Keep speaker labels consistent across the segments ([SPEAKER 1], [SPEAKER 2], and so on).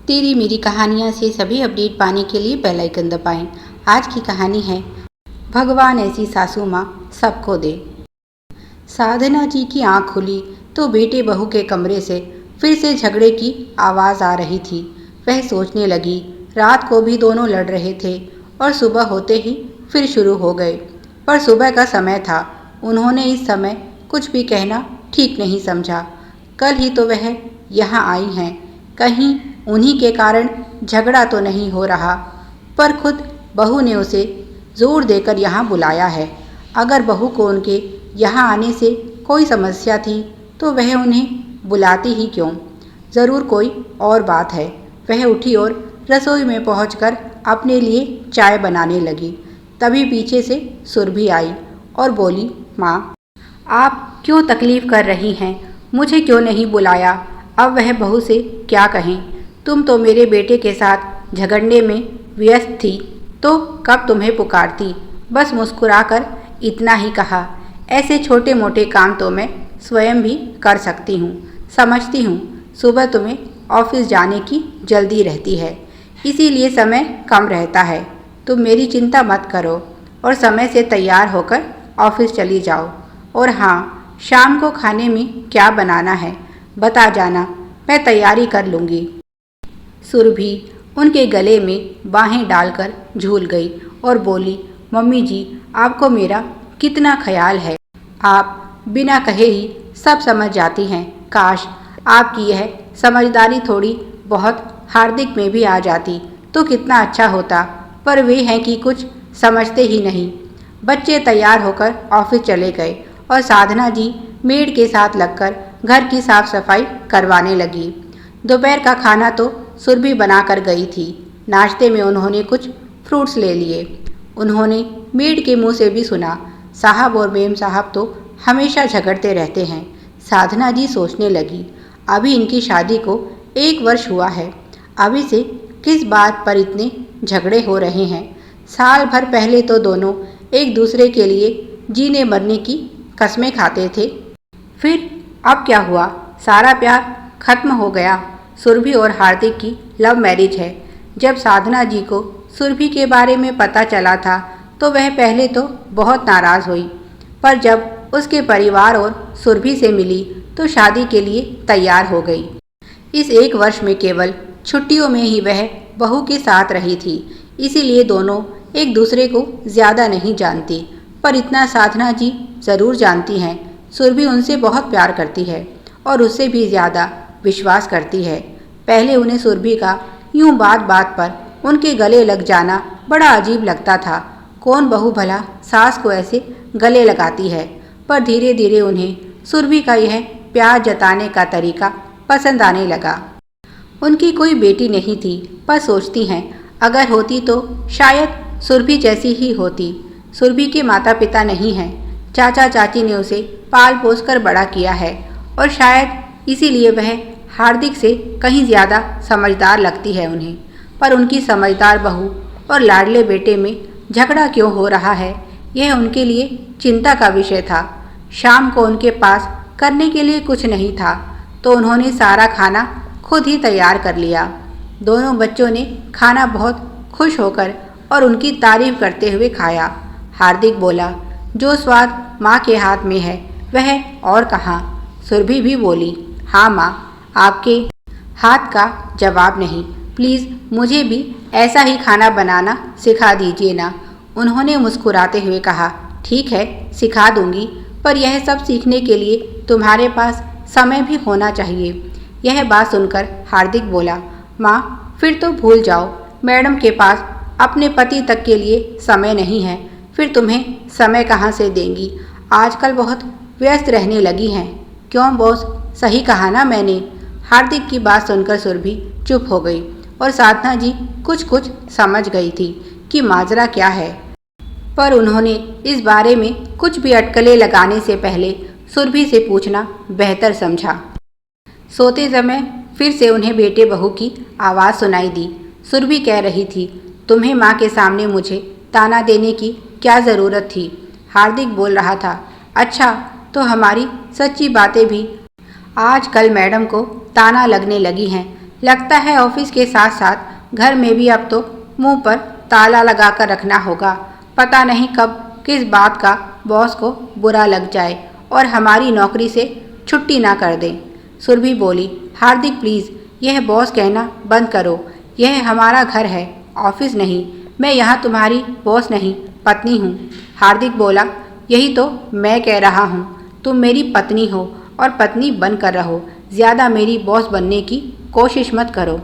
[SPEAKER 1] तेरी मेरी कहानियाँ से सभी अपडेट पाने के लिए बेल आइकन दबाएं। आज की कहानी है भगवान ऐसी सासू माँ सबको दे। साधना जी की आंख खुली तो बेटे बहू के कमरे से फिर से झगड़े की आवाज़ आ रही थी। वह सोचने लगी, रात को भी दोनों लड़ रहे थे और सुबह होते ही फिर शुरू हो गए। पर सुबह का समय था, उन्होंने इस समय कुछ भी कहना ठीक नहीं समझा। कल ही तो वह यहाँ आई हैं, कहीं उन्हीं के कारण झगड़ा तो नहीं हो रहा। पर खुद बहू ने उसे जोर देकर यहाँ बुलाया है। अगर बहू को उनके यहाँ आने से कोई समस्या थी तो वह उन्हें बुलाती ही क्यों? ज़रूर कोई और बात है। वह उठी और रसोई में पहुंचकर अपने लिए चाय बनाने लगी। तभी पीछे से सुरभि आई और बोली, माँ, आप क्यों तकलीफ़ कर रही हैं? मुझे क्यों नहीं बुलाया? अब वह बहू से क्या कहें? तुम तो मेरे बेटे के साथ झगड़ने में व्यस्त थी, तो कब तुम्हें पुकारती? बस मुस्कुराकर इतना ही कहा, ऐसे छोटे मोटे काम तो मैं स्वयं भी कर सकती हूँ। समझती हूँ सुबह तुम्हें ऑफिस जाने की जल्दी रहती है, इसीलिए समय कम रहता है। तुम मेरी चिंता मत करो और समय से तैयार होकर ऑफिस चली जाओ। और हाँ, शाम को खाने में क्या बनाना है बता जाना, मैं तैयारी कर लूँगी। सुरभि उनके गले में बाहें डालकर झूल गई और बोली, मम्मी जी, आपको मेरा कितना ख्याल है। आप बिना कहे ही सब समझ जाती हैं। काश आपकी यह समझदारी थोड़ी बहुत हार्दिक में भी आ जाती तो कितना अच्छा होता, पर वे हैं कि कुछ समझते ही नहीं। बच्चे तैयार होकर ऑफिस चले गए और साधना जी मेड के साथ लगकर घर की साफ सफाई करवाने लगी। दोपहर का खाना तो सुरभि बना कर गई थी। नाश्ते में उन्होंने कुछ फ्रूट्स ले लिए। उन्होंने मेड के मुंह से भी सुना, साहब और मेम साहब तो हमेशा झगड़ते रहते हैं। साधना जी सोचने लगी, अभी इनकी शादी को 1 वर्ष हुआ है, अभी से किस बात पर इतने झगड़े हो रहे हैं? साल भर पहले तो दोनों एक दूसरे के लिए जीने मरने की कस्में खाते थे। फिर अब क्या हुआ? सारा प्यार खत्म हो गया। सुरभि और हार्दिक की लव मैरिज है। जब साधना जी को सुरभि के बारे में पता चला था तो वह पहले तो बहुत नाराज़ हुई, पर जब उसके परिवार और सुरभि से मिली तो शादी के लिए तैयार हो गई। इस 1 वर्ष में केवल छुट्टियों में ही वह बहू के साथ रही थी, इसीलिए दोनों एक दूसरे को ज़्यादा नहीं जानती। पर इतना साधना जी ज़रूर जानती हैं, सुरभि उनसे बहुत प्यार करती है और उससे भी ज़्यादा विश्वास करती है। पहले उन्हें सुरभि का यूं बात बात पर उनके गले लग जाना बड़ा अजीब लगता था। कौन बहू भला सास को ऐसे गले लगाती है? पर धीरे धीरे उन्हें सुरभि का यह प्यार जताने का तरीका पसंद आने लगा। उनकी कोई बेटी नहीं थी, पर सोचती हैं अगर होती तो शायद सुरभि जैसी ही होती। सुरभि के माता पिता नहीं हैं, चाचा चाची ने उसे पाल पोस कर बड़ा किया है और शायद इसीलिए वह हार्दिक से कहीं ज़्यादा समझदार लगती है उन्हें। पर उनकी समझदार बहू और लाडले बेटे में झगड़ा क्यों हो रहा है, यह उनके लिए चिंता का विषय था। शाम को उनके पास करने के लिए कुछ नहीं था तो उन्होंने सारा खाना खुद ही तैयार कर लिया। दोनों बच्चों ने खाना बहुत खुश होकर और उनकी तारीफ करते हुए खाया। हार्दिक बोला, जो स्वाद माँ के हाथ में है वह और कहाँ? सुरभि भी बोली, हाँ माँ, आपके हाथ का जवाब नहीं। प्लीज़ मुझे भी ऐसा ही खाना बनाना सिखा दीजिए ना। उन्होंने मुस्कुराते हुए कहा, ठीक है, सिखा दूंगी, पर यह सब सीखने के लिए तुम्हारे पास समय भी होना चाहिए। यह बात सुनकर हार्दिक बोला, माँ, फिर तो भूल जाओ, मैडम के पास अपने पति तक के लिए समय नहीं है, फिर तुम्हें समय कहाँ से देंगी? आजकल बहुत व्यस्त रहने लगी हैं। क्यों बॉस, सही कहा ना मैंने? हार्दिक की बात सुनकर सुरभि चुप हो गई और साधना जी कुछ कुछ समझ गई थी कि माजरा क्या है, पर उन्होंने इस बारे में कुछ भी अटकलें लगाने से पहले सुरभि से पूछना बेहतर समझा। सोते समय फिर से उन्हें बेटे बहू की आवाज़ सुनाई दी। सुरभि कह रही थी, तुम्हें माँ के सामने मुझे ताना देने की क्या ज़रूरत थी? हार्दिक बोल रहा था, अच्छा तो हमारी सच्ची बातें भी आजकल मैडम को ताना लगने लगी हैं। लगता है ऑफिस के साथ साथ घर में भी अब तो मुंह पर ताला लगा कर रखना होगा। पता नहीं कब किस बात का बॉस को बुरा लग जाए और हमारी नौकरी से छुट्टी ना कर दें। सुरभि बोली, हार्दिक प्लीज़ यह बॉस कहना बंद करो। यह हमारा घर है, ऑफिस नहीं। मैं यहाँ तुम्हारी बॉस नहीं, पत्नी हूँ। हार्दिक बोला, यही तो मैं कह रहा हूँ। तुम मेरी पत्नी हो और पत्नी बन कर रहो। ज़्यादा मेरी बॉस बनने की कोशिश मत करो।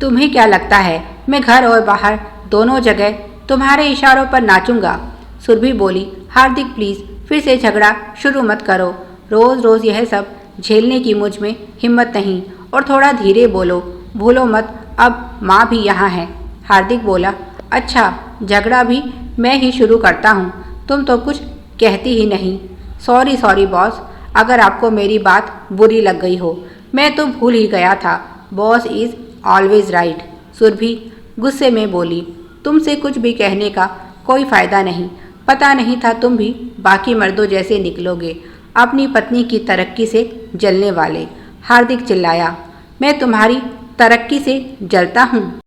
[SPEAKER 1] तुम्हें क्या लगता है मैं घर और बाहर दोनों जगह तुम्हारे इशारों पर नाचूंगा? सुरभि बोली, हार्दिक प्लीज़ फिर से झगड़ा शुरू मत करो। रोज़ रोज़ यह सब झेलने की मुझ में हिम्मत नहीं। और थोड़ा धीरे बोलो, भूलो मत अब माँ भी यहाँ है। हार्दिक बोला, अच्छा झगड़ा भी मैं ही शुरू करता हूँ, तुम तो कुछ कहती ही नहीं। सॉरी बॉस, अगर आपको मेरी बात बुरी लग गई हो। मैं तो भूल ही गया था, boss is always right. Surabhi गुस्से में बोली, तुमसे कुछ भी कहने का कोई फ़ायदा नहीं। पता नहीं था तुम भी बाकी मर्दों जैसे निकलोगे, अपनी पत्नी की तरक्की से जलने वाले। हार्दिक चिल्लाया, मैं तुम्हारी तरक्की से जलता हूँ?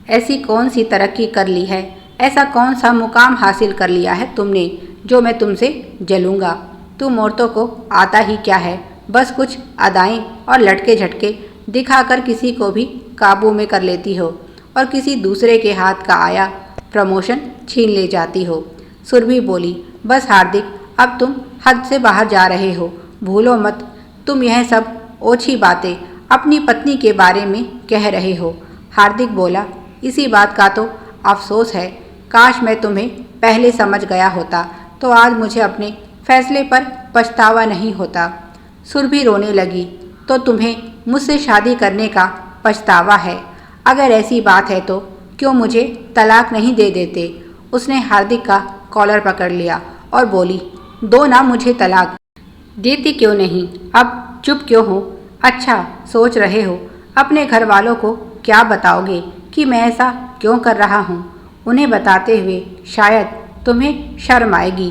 [SPEAKER 1] ऐसी कौन सी तरक्की कर ली है, ऐसा कौन सा मुकाम हासिल कर लिया है तुमने जो मैं तुमसे जलूँगा? तुम औरतों को आता ही क्या है, बस कुछ अदाएं और लटके झटके दिखाकर किसी को भी काबू में कर लेती हो और किसी दूसरे के हाथ का आया प्रमोशन छीन ले जाती हो। सुरभि बोली, बस हार्दिक अब तुम हद से बाहर जा रहे हो। भूलो मत तुम यह सब ओछी बातें अपनी पत्नी के बारे में कह रहे हो। हार्दिक बोला, इसी बात का तो अफसोस है। काश मैं तुम्हें पहले समझ गया होता तो आज मुझे अपने फैसले पर पछतावा नहीं होता। सुरभि रोने लगी, तो तुम्हें मुझसे शादी करने का पछतावा है? अगर ऐसी बात है तो क्यों मुझे तलाक नहीं दे देते? उसने हार्दिक का कॉलर पकड़ लिया और बोली, दो ना मुझे तलाक। देती क्यों नहीं? अब चुप क्यों हो? अच्छा सोच रहे हो अपने घर वालों को क्या बताओगे कि मैं ऐसा क्यों कर रहा हूँ? उन्हें बताते हुए शायद तुम्हें शर्म आएगी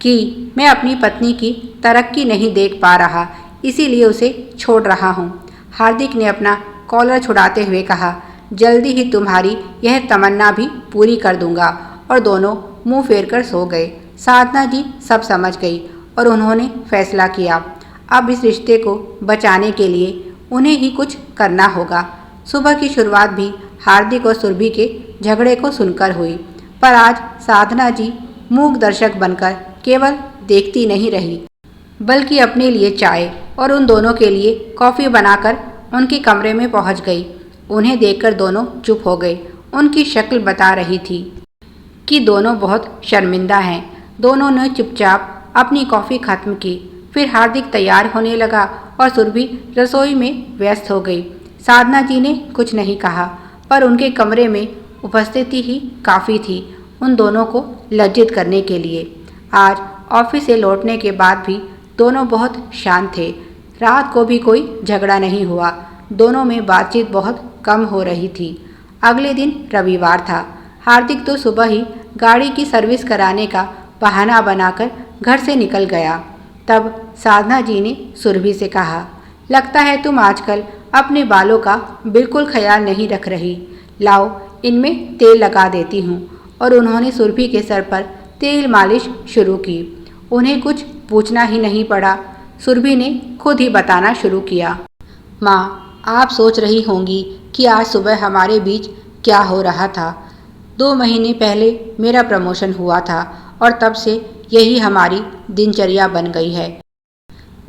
[SPEAKER 1] कि मैं अपनी पत्नी की तरक्की नहीं देख पा रहा, इसीलिए उसे छोड़ रहा हूँ। हार्दिक ने अपना कॉलर छुड़ाते हुए कहा, जल्दी ही तुम्हारी यह तमन्ना भी पूरी कर दूंगा। और दोनों मुंह फेर कर सो गए। साधना जी सब समझ गई और उन्होंने फैसला किया, अब इस रिश्ते को बचाने के लिए उन्हें ही कुछ करना होगा। सुबह की शुरुआत भी हार्दिक और सुरभि के झगड़े को सुनकर हुई, पर आज साधना जी मूक दर्शक बनकर केवल देखती नहीं रही, बल्कि अपने लिए चाय और उन दोनों के लिए कॉफ़ी बनाकर उनके कमरे में पहुंच गई। उन्हें देखकर दोनों चुप हो गए। उनकी शक्ल बता रही थी कि दोनों बहुत शर्मिंदा हैं। दोनों ने चुपचाप अपनी कॉफ़ी खत्म की। फिर हार्दिक तैयार होने लगा और सुरभि रसोई में व्यस्त हो गई। साधना जी ने कुछ नहीं कहा, पर उनके कमरे में उपस्थिति ही काफ़ी थी उन दोनों को लज्जित करने के लिए। आज ऑफिस से लौटने के बाद भी दोनों बहुत शांत थे। रात को भी कोई झगड़ा नहीं हुआ। दोनों में बातचीत बहुत कम हो रही थी। अगले दिन रविवार था। हार्दिक तो सुबह ही गाड़ी की सर्विस कराने का बहाना बनाकर घर से निकल गया। तब साधना जी ने सुरभि से कहा, लगता है तुम आजकल अपने बालों का बिल्कुल ख्याल नहीं रख रही। लाओ इनमें तेल लगा देती हूँ। और उन्होंने सुरभि के सर पर तेल मालिश शुरू की। उन्हें कुछ पूछना ही नहीं पड़ा, सुरभि ने खुद ही बताना शुरू किया। माँ, आप सोच रही होंगी कि आज सुबह हमारे बीच क्या हो रहा था। 2 महीने पहले मेरा प्रमोशन हुआ था और तब से यही हमारी दिनचर्या बन गई है।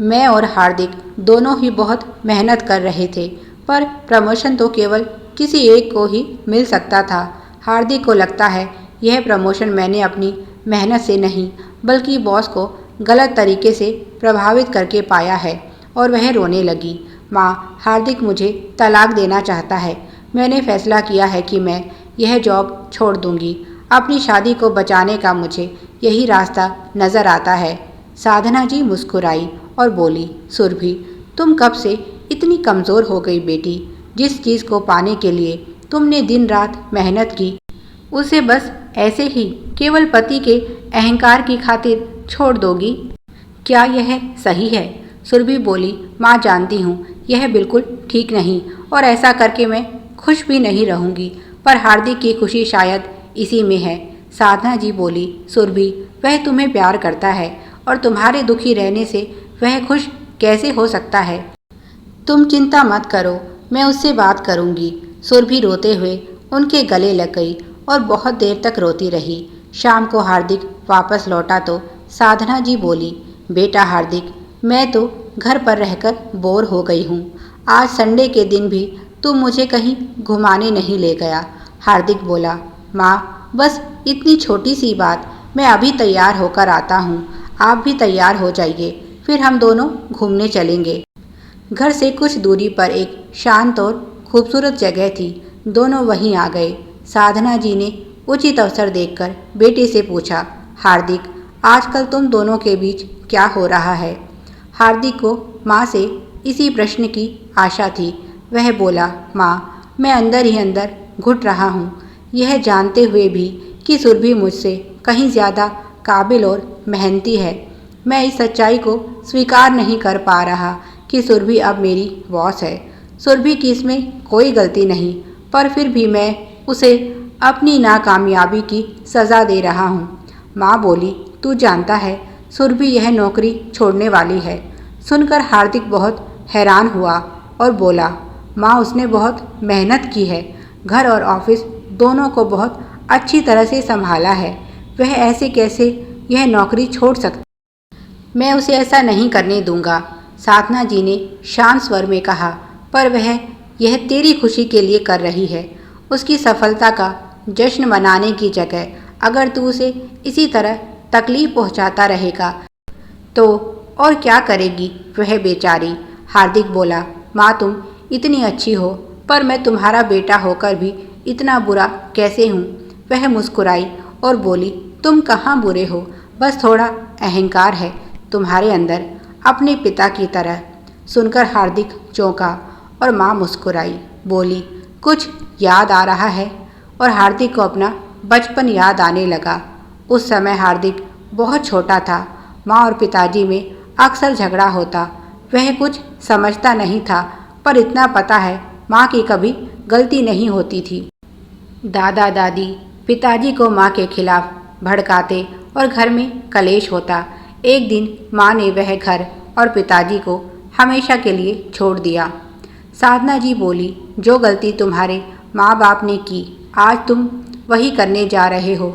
[SPEAKER 1] मैं और हार्दिक दोनों ही बहुत मेहनत कर रहे थे, पर प्रमोशन तो केवल किसी एक को ही मिल सकता था। हार्दिक को लगता है यह प्रमोशन मैंने अपनी मेहनत से नहीं, बल्कि बॉस को गलत तरीके से प्रभावित करके पाया है। और वह रोने लगी। माँ, हार्दिक मुझे तलाक देना चाहता है। मैंने फैसला किया है कि मैं यह जॉब छोड़ दूंगी। अपनी शादी को बचाने का मुझे यही रास्ता नज़र आता है। साधना जी मुस्कुराई और बोली, सुरभि, तुम कब से इतनी कमज़ोर हो गई बेटी? जिस चीज़ को पाने के लिए तुमने दिन रात मेहनत की, उसे बस ऐसे ही केवल पति के अहंकार की खातिर छोड़ दोगी? क्या यह सही है? सुरभि बोली, माँ जानती हूँ यह बिल्कुल ठीक नहीं और ऐसा करके मैं खुश भी नहीं रहूँगी। पर हार्दिक की खुशी शायद इसी में है। साधना जी बोली, सुरभि, वह तुम्हें प्यार करता है और तुम्हारे दुखी रहने से वह खुश कैसे हो सकता है? तुम चिंता मत करो, मैं उससे बात करूँगी। सुरभि रोते हुए उनके गले लग गई और बहुत देर तक रोती रही। शाम को हार्दिक वापस लौटा तो साधना जी बोली, बेटा हार्दिक, मैं तो घर पर रहकर बोर हो गई हूँ। आज संडे के दिन भी तुम मुझे कहीं घुमाने नहीं ले गया। हार्दिक बोला, माँ, बस इतनी छोटी सी बात, मैं अभी तैयार होकर आता हूँ। आप भी तैयार हो जाइए, फिर हम दोनों घूमने चलेंगे। घर से कुछ दूरी पर एक शांत और खूबसूरत जगह थी। दोनों वहीं आ गए। साधना जी ने उचित अवसर देखकर बेटे से पूछा, हार्दिक, आजकल तुम दोनों के बीच क्या हो रहा है? हार्दिक को माँ से इसी प्रश्न की आशा थी। वह बोला, माँ, मैं अंदर ही अंदर घुट रहा हूँ, यह जानते हुए भी कि सुरभि मुझसे कहीं ज़्यादा काबिल और मेहनती है। मैं इस सच्चाई को स्वीकार नहीं कर पा रहा कि सुरभि अब मेरी बॉस है। सुरभि की इसमें कोई गलती नहीं, पर फिर भी मैं उसे अपनी नाकामयाबी की सज़ा दे रहा हूँ। माँ बोली, तू जानता है सुरभि यह नौकरी छोड़ने वाली है। सुनकर हार्दिक बहुत हैरान हुआ और बोला, माँ, उसने बहुत मेहनत की है, घर और ऑफिस दोनों को बहुत अच्छी तरह से संभाला है। वह ऐसे कैसे यह नौकरी छोड़ सकती? मैं उसे ऐसा नहीं करने दूंगा। साधना जी ने शांत स्वर में कहा, पर वह यह तेरी खुशी के लिए कर रही है। उसकी सफलता का जश्न मनाने की जगह अगर तू उसे इसी तरह तकलीफ पहुंचाता रहेगा तो और क्या करेगी वह बेचारी? हार्दिक बोला, माँ, तुम इतनी अच्छी हो, पर मैं तुम्हारा बेटा होकर भी इतना बुरा कैसे हूँ? वह मुस्कुराई और बोली, तुम कहाँ बुरे हो, बस थोड़ा अहंकार है तुम्हारे अंदर, अपने पिता की तरह। सुनकर हार्दिक चौंका और माँ मुस्कुराई, बोली, कुछ याद आ रहा है? और हार्दिक को अपना बचपन याद आने लगा। उस समय हार्दिक बहुत छोटा था। माँ और पिताजी में अक्सर झगड़ा होता। वह कुछ समझता नहीं था, पर इतना पता है माँ की कभी गलती नहीं होती थी। दादा दादी पिताजी को माँ के खिलाफ भड़काते और घर में कलेश होता। एक दिन माँ ने वह घर और पिताजी को हमेशा के लिए छोड़ दिया। साधना जी बोली, जो गलती तुम्हारे माँ बाप ने की आज तुम वही करने जा रहे हो।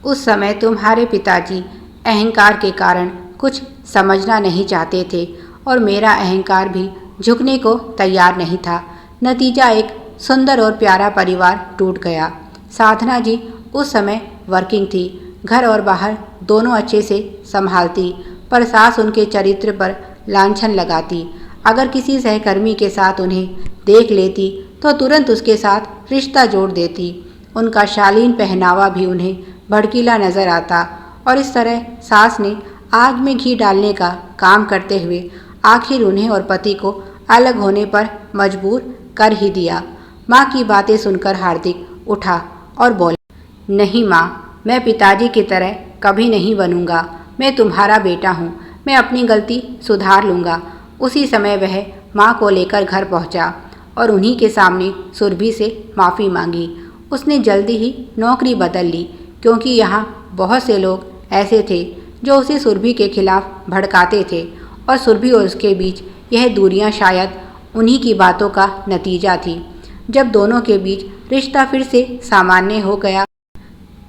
[SPEAKER 1] उस समय तुम्हारे पिताजी अहंकार के कारण कुछ समझना नहीं चाहते थे और मेरा अहंकार भी झुकने को तैयार नहीं था। नतीजा एक सुंदर और प्यारा परिवार टूट गया। साधना जी उस समय वर्किंग थी, घर और बाहर दोनों अच्छे से संभालती, पर सास उनके चरित्र पर लांछन लगाती। अगर किसी सहकर्मी के साथ उन्हें देख लेती तो तुरंत उसके साथ रिश्ता जोड़ देती। उनका शालीन पहनावा भी उन्हें भड़कीला नजर आता और इस तरह सास ने आग में घी डालने का काम करते हुए आखिर उन्हें और पति को अलग होने पर मजबूर कर ही दिया। माँ की बातें सुनकर हार्दिक उठा और बोला, नहीं माँ, मैं पिताजी की तरह कभी नहीं बनूंगा। मैं तुम्हारा बेटा हूँ, मैं अपनी गलती सुधार लूँगा। उसी समय वह माँ को लेकर घर पहुँचा और उन्हीं के सामने सुरभि से माफ़ी मांगी। उसने जल्दी ही नौकरी बदल ली, क्योंकि यहाँ बहुत से लोग ऐसे थे जो उसे सुरभि के खिलाफ भड़काते थे और सुरभि और उसके बीच यह दूरियां शायद उन्हीं की बातों का नतीजा थी। जब दोनों के बीच रिश्ता फिर से सामान्य हो गया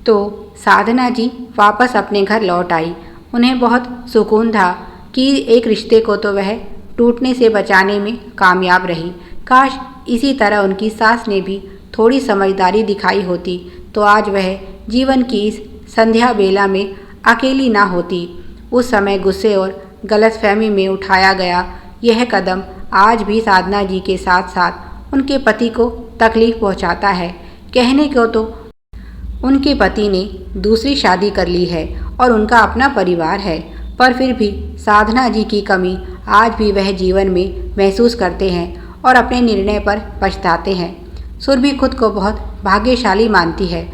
[SPEAKER 1] तो साधना जी वापस अपने घर लौट आई। उन्हें बहुत सुकून था कि एक रिश्ते को तो वह टूटने से बचाने में कामयाब रही। काश इसी तरह उनकी सास ने भी थोड़ी समझदारी दिखाई होती तो आज वह जीवन की इस संध्या बेला में अकेली ना होती। उस समय गुस्से और गलतफहमी में उठाया गया यह कदम आज भी साधना जी के साथ साथ उनके पति को तकलीफ पहुंचाता है। कहने को तो उनके पति ने दूसरी शादी कर ली है और उनका अपना परिवार है, पर फिर भी साधना जी की कमी आज भी वह जीवन में महसूस करते हैं और अपने निर्णय पर पछताते हैं। सुरभि खुद को बहुत भाग्यशाली मानती है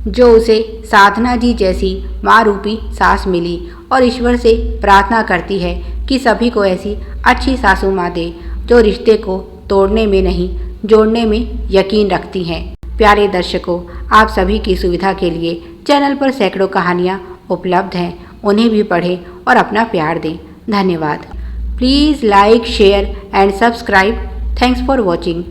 [SPEAKER 1] जो उसे साधना जी जैसी माँ रूपी सास मिली और ईश्वर से प्रार्थना करती है कि सभी को ऐसी अच्छी सासू माँ दे। जो रिश्ते को तोड़ने में नहीं जोड़ने में यकीन रखती हैं। प्यारे दर्शकों, आप सभी की सुविधा के लिए चैनल पर सैकड़ों कहानियाँ उपलब्ध हैं, उन्हें भी पढ़ें और अपना प्यार दें। धन्यवाद। Please like, share and subscribe. Thanks for watching.